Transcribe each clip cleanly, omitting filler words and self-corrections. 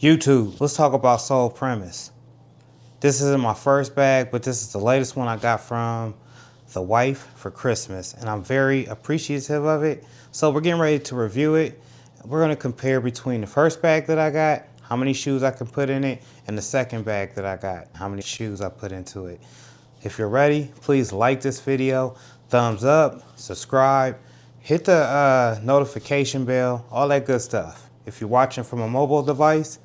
YouTube, let's talk about Sole Premise. This isn't my first bag, but this is the latest one I got from the wife for Christmas, and I'm very appreciative of it. So we're getting ready to review it. We're gonna compare between the first bag that I got, how many shoes I can put in it, and the second bag that I got, how many shoes I put into it. If you're ready, please like this video, thumbs up, subscribe, hit the notification bell, all that good stuff. If you're watching from a mobile device,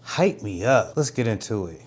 hype me up. Let's get into it.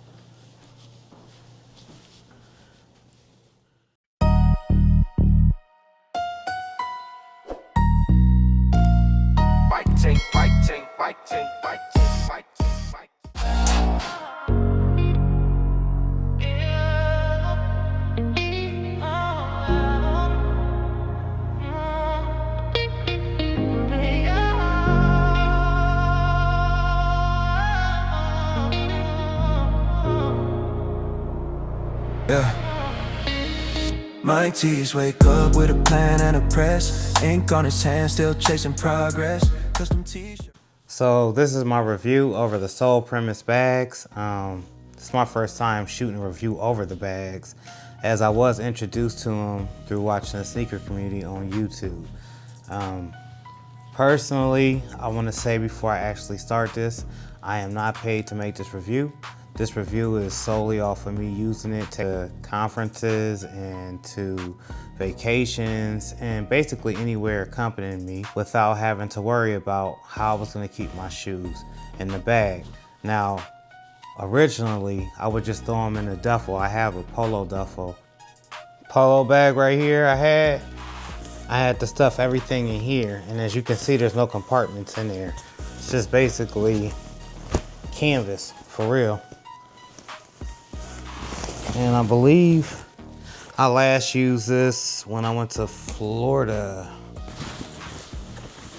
My T's wake up with a plan and a press. Ink on his hand, still chasing progress. Custom t-shirt. So this is my review over the Sole Premise bags. This is my first time shooting a review over the bags, as I was introduced to them through watching the sneaker community on YouTube. Personally, I want to say before I actually start this, I am not paid to make this review. This review is solely off of me using it to conferences and to vacations and basically anywhere accompanying me without having to worry about how I was going to keep my shoes in the bag. Now, originally, I would just throw them in a duffel. I have a Polo duffel. Polo bag right here I had to stuff everything in here, and as you can see, there's no compartments in there. It's just basically canvas, for real. And I believe I last used this when I went to Florida.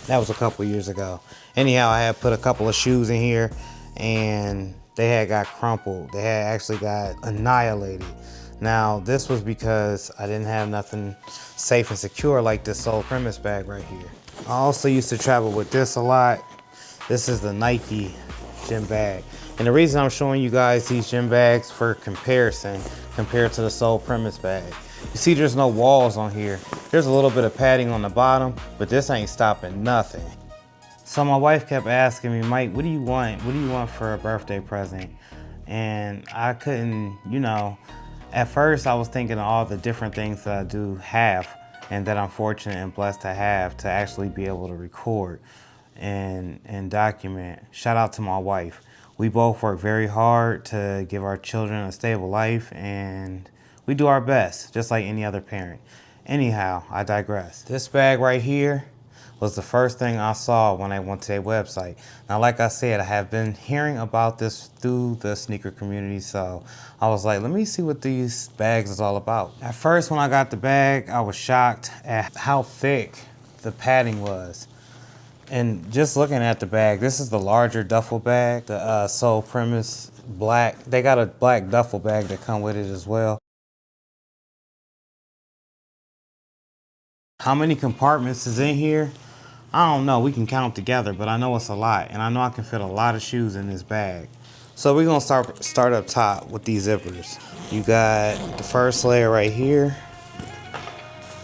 That was a couple years ago. Anyhow, I had put a couple of shoes in here and they had got crumpled. They had actually got annihilated. Now, this was because I didn't have nothing safe and secure like this Sole Premise bag right here. I also used to travel with this a lot. This is the Nike gym bag. And the reason I'm showing you guys these gym bags for comparison compared to the Sole Premise bag. You see there's no walls on here. There's a little bit of padding on the bottom, but this ain't stopping nothing. So my wife kept asking me, Mike, what do you want? What do you want for a birthday present? And I couldn't, at first I was thinking of all the different things that I do have and that I'm fortunate and blessed to have to actually be able to record and document. Shout out to my wife. We both work very hard to give our children a stable life, and we do our best, just like any other parent. Anyhow, I digress. This bag right here was the first thing I saw when I went to their website. Now, like I said, I have been hearing about this through the sneaker community, so I was like, let me see what these bags is all about. At first, when I got the bag, I was shocked at how thick the padding was. And just looking at the bag, this is the larger duffel bag, the Sole Premise black. They got a black duffel bag that come with it as well. How many compartments is in here? I don't know, we can count together, but I know it's a lot. And I know I can fit a lot of shoes in this bag. So we're gonna start up top with these zippers. You got the first layer right here.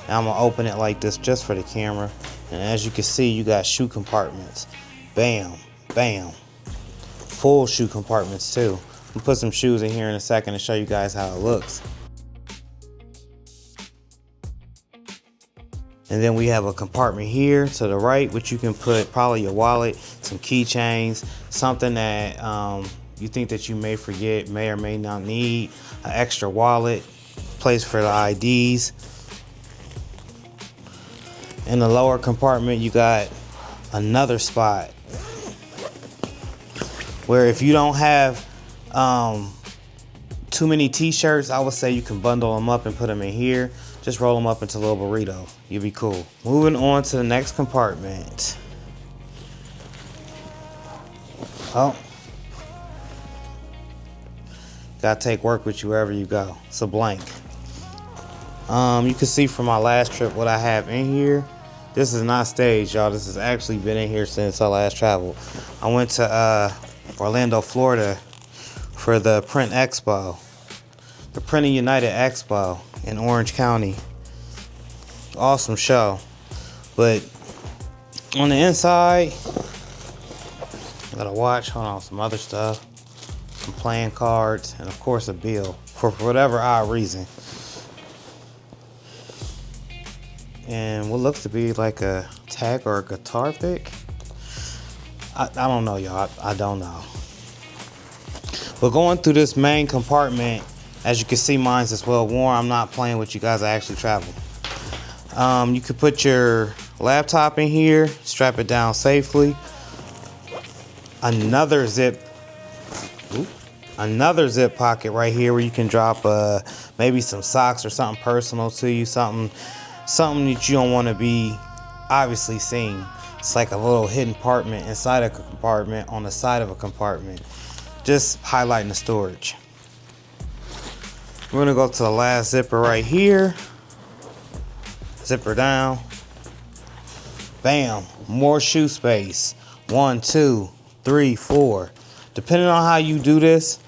Now I'm gonna open it like this just for the camera. And as you can see, you got shoe compartments. Bam, bam. Full shoe compartments too. I'll put some shoes in here in a second to show you guys how it looks. And then we have a compartment here to the right, which you can put probably your wallet, some keychains, something that you think that you may forget, may or may not need, an extra wallet, place for the IDs. In the lower compartment, you got another spot where if you don't have too many t-shirts, I would say you can bundle them up and put them in here. Just roll them up into a little burrito. You'll be cool. Moving on to the next compartment. Oh. Gotta take work with you wherever you go. It's a blank. You can see from my last trip what I have in here. This is not staged, y'all. This has actually been in here since I last traveled. I went to Orlando, Florida for the Print Expo. The Printing United Expo in Orange County. Awesome show. But on the inside, I got a watch, hold on, some other stuff, some playing cards, and of course a bill for whatever odd reason. And what looks to be like a tag or a guitar pick. I don't know, y'all. I don't know. But going through this main compartment, as you can see, mine's is well worn. I'm not playing with you guys. I actually travel. You could put your laptop in here, strap it down safely. Another zip pocket right here where you can drop maybe some socks or something personal to you, something that you don't want to be obviously seen. It's like a little hidden compartment inside a compartment on the side of a compartment, just highlighting the storage. We're gonna go to the last zipper right here. Zipper down. Bam, more shoe space. 1, 2, 3, 4. Depending on how you do this,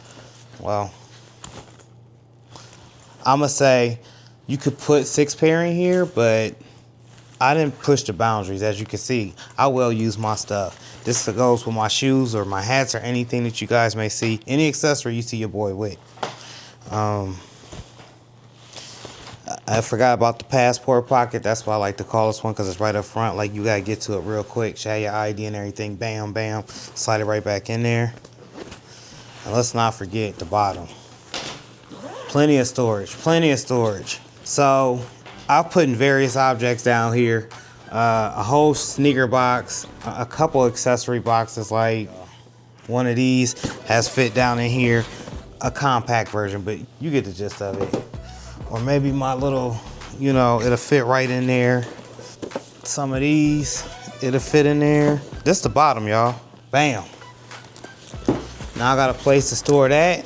well, I'm gonna say you could put 6 pair in here, but I didn't push the boundaries. As you can see, I will use my stuff. This goes with my shoes or my hats or anything that you guys may see. Any accessory you see your boy with. I forgot about the passport pocket. That's why I like to call this one, because it's right up front. Like, you gotta get to it real quick. Show your ID and everything. Bam, bam. Slide it right back in there. And let's not forget the bottom. Plenty of storage. Plenty of storage. So I'll put in various objects down here. A whole sneaker box. A couple accessory boxes, like one of these has fit down in here. A compact version, but you get the gist of it. Or maybe my little, it'll fit right in there. Some of these, it'll fit in there. This the bottom, y'all. Bam. Now I got a place to store that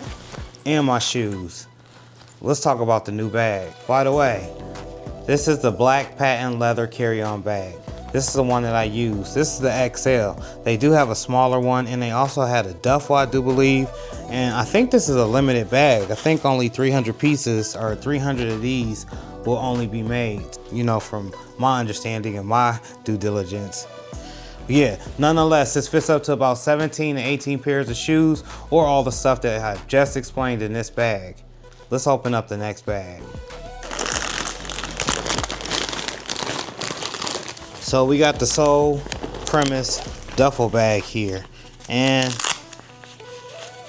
and my shoes. Let's talk about the new bag. By the way, this is the black patent leather carry-on bag. This is the one that I use. This is the XL. They do have a smaller one, and they also had a duffel, I do believe. And I think this is a limited bag. I think only 300 pieces or 300 of these will only be made, from my understanding and my due diligence. But yeah, nonetheless, this fits up to about 17 to 18 pairs of shoes, or all the stuff that I've just explained in this bag. Let's open up the next bag. So we got the sole premise duffel bag here, and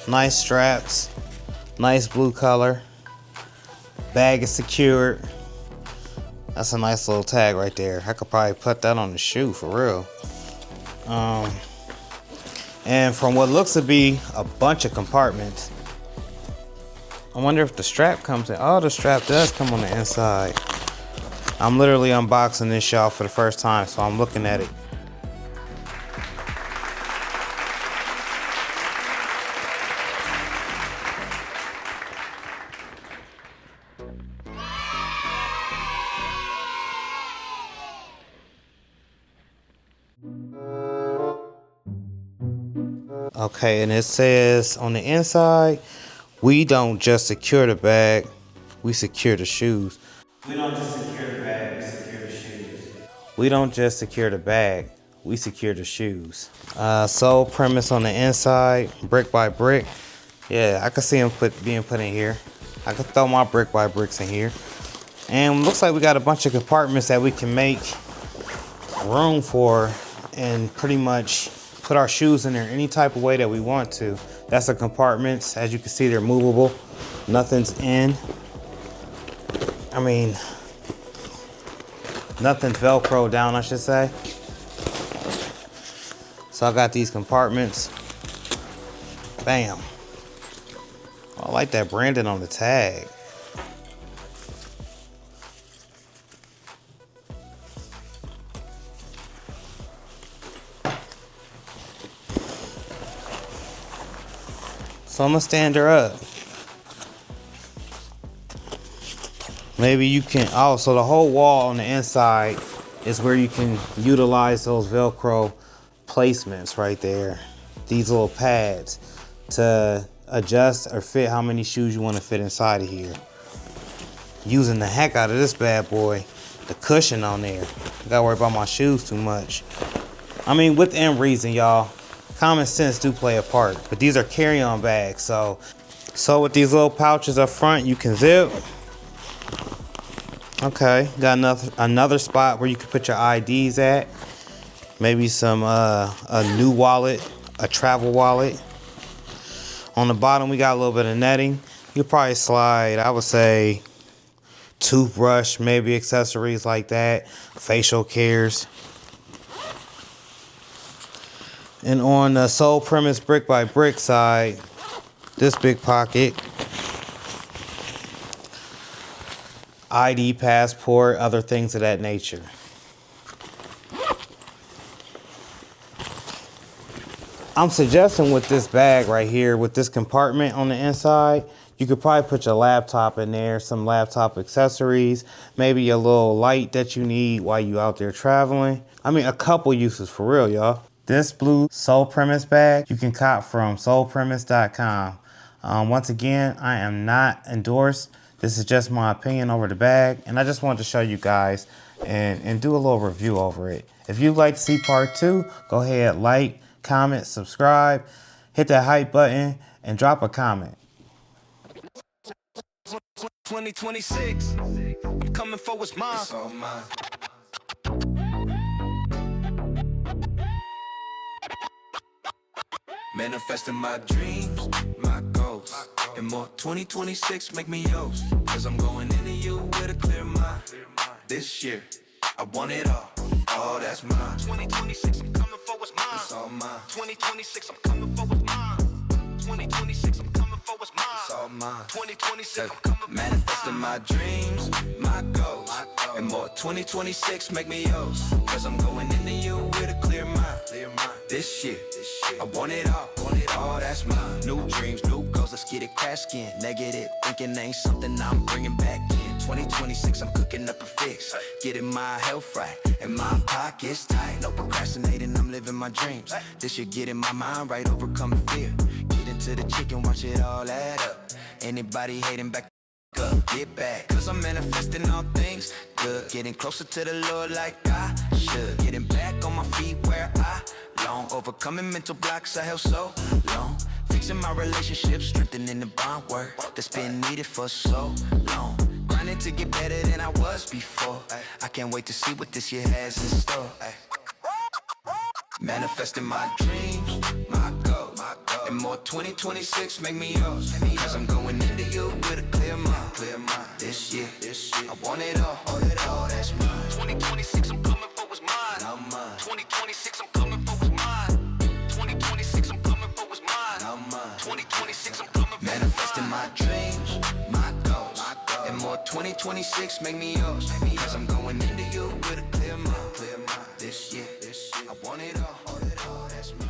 nice straps, nice blue color. Bag is secured. That's a nice little tag right there. I could probably put that on the shoe for real. And from what looks to be a bunch of compartments, I wonder if the strap comes in. Oh, the strap does come on the inside. I'm literally unboxing this, y'all, for the first time, so I'm looking at it. Okay, and it says on the inside, we don't just secure the bag, we secure the shoes. We don't just secure the bag, we secure the shoes. We don't just secure the bag, we secure the shoes. Sole premise on the inside, brick by brick. Yeah, I could see them being put in here. I could throw my brick by bricks in here. And looks like we got a bunch of compartments that we can make room for and pretty much put our shoes in there any type of way that we want to. That's the compartments. As you can see, they're movable. Nothing's in. I mean, nothing's Velcro down, I should say. So I got these compartments. Bam. I like that branding on the tag. So I'm gonna stand her up. Maybe you can, so the whole wall on the inside is where you can utilize those Velcro placements right there. these little pads to adjust or fit how many shoes you want to fit inside of here. Using the heck out of this bad boy. The cushion on there. Gotta worry about my shoes too much. I mean, within reason, y'all. Common sense do play a part. But these are carry-on bags, so with these little pouches up front, you can zip. Okay, got another spot where you can put your IDs at. Maybe some a new wallet, a travel wallet. On the bottom, we got a little bit of netting. You could probably slide, I would say, toothbrush, maybe accessories like that, facial cares. And on the sole premise brick by brick side, this big pocket, ID, passport, other things of that nature. I'm suggesting with this bag right here, with this compartment on the inside, you could probably put your laptop in there, some laptop accessories, maybe a little light that you need while you out there traveling. I mean, a couple uses for real, y'all. This blue sole premise bag you can cop from solepremise.com. Once again, I am not endorsed. This is just my opinion over the bag, and I just wanted to show you guys and do a little review over it. If you'd like to see part 2, go ahead, like, comment, subscribe, hit that hype button, and drop a comment. 2026, I'm coming for what's mine. It's all mine. Manifesting my dreams, my goals, and more. 2026 make me yours, cause I'm going into you with a clear mind. This year, I want it all that's mine. 2026, I'm coming for what's mine. It's all mine. 2026, I'm coming for what's mine. 2026, I'm coming for what's mine. It's all mine. 2026, I'm coming for manifesting my dreams, my goals, and more. 2026 make me yours, cause I'm going into you with a clear mind. This year, I want it all that's mine. New dreams, new goals, let's get it cracking. Negative thinking ain't something I'm bringing back in. 2026, I'm cooking up a fix, getting my health right and my pockets tight. No procrastinating, I'm living my dreams. This year, getting my mind right, overcoming fear. Get into the chicken, watch it all add up. Anybody hating, back up, get back, cause I'm manifesting all things good. Getting closer to the Lord like I should. Getting back on my feet where I long. Overcoming mental blocks I held so long. Fixing my relationships, strengthening the bond work that's been needed for so long. Grinding to get better than I was before. I can't wait to see what this year has in store. Manifesting my dreams, my goals, and more. 2026 make me yours, cause I'm going into you with a clear mind. This year, I want it all that's mine. 2026, I'm coming for what's mine. 2026, I'm coming for what's mine. 2026, I'm coming for what's mine. 2026, I'm coming for manifesting my dreams, my goals, and more. 2026 make me yours, cause I'm going into you with a clear mind. This year, I want it all that's mine.